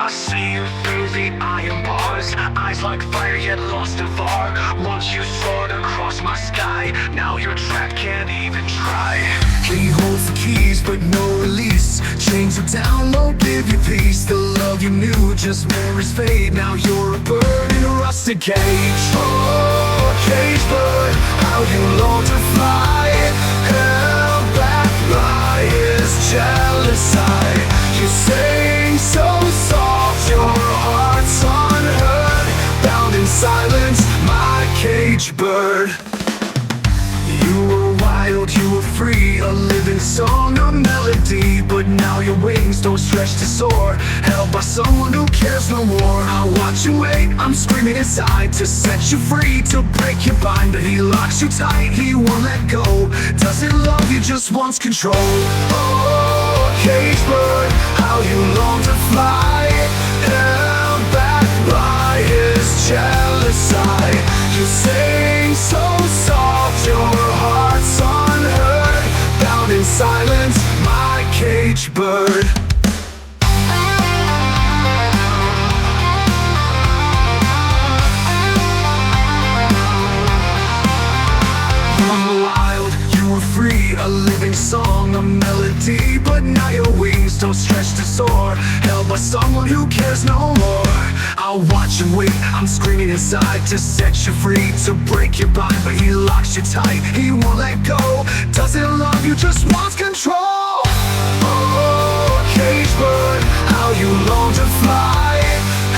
I see you through the iron bars, eyes like fire yet lost and far. Once you soared across my sky, now you're trapped, can't even try. He holds the keys but no release. Chains are down, won't give you peace. The love you knew, just memories fade. Now you're a bird in a rusted cage. Oh, cage bird, how you long to fly, held back by his jealous eye. You sing so soft, your heart's unheard, bound in silence, my cage bird. You were wild, you were free, a living song, a melody. But now your wings don't stretch to soar, held by someone who cares no more. I watch and wait, I'm screaming inside to set you free, to break your bind. But he locks you tight, he won't let go. Doesn't love you, just wants control. Oh, cage bird, how you long to fly, held back by his jealous eye. You sing so soft, your heart's unheard, bound in silence, my cage bird. You were wild, you were free, a living song, a melody. But now your wings don't stretch to soar, held by someone who cares no more. I'll watch and wait, I'm screaming inside to set you free, to break your bind. But he locks you tight, he won't let go. Doesn't love you, just wants control. Oh, cage bird, how you long to fly,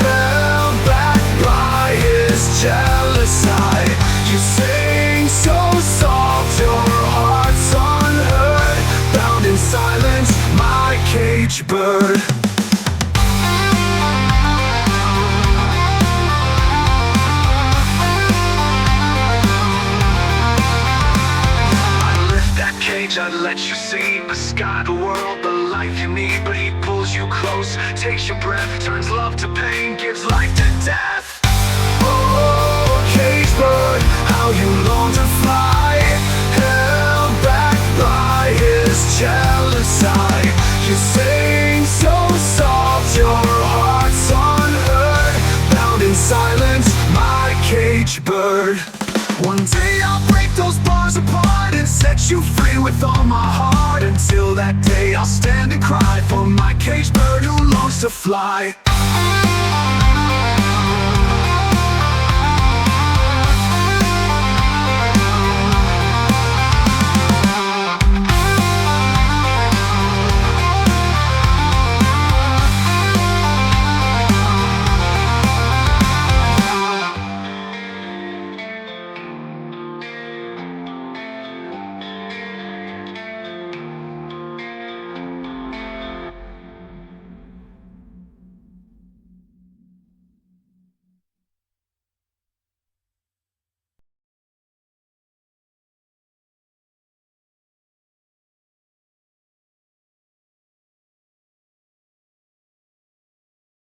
held back by his jealous eye. You sing so soft, your heart's unheard, bound in silence, my cage bird. I'd let you see the sky, the world, the life you need. But he pulls you close, takes your breath, turns love to pain, gives life to death. Oh, cage bird, how you long to fly, held back by his jealous eye. You sing so soft, your heart's unheard, bound in silence, my cage bird. One day I'll break those bars apart and set you free with all my heart. Until that day I'll stand and cry for my cage bird who longs to fly.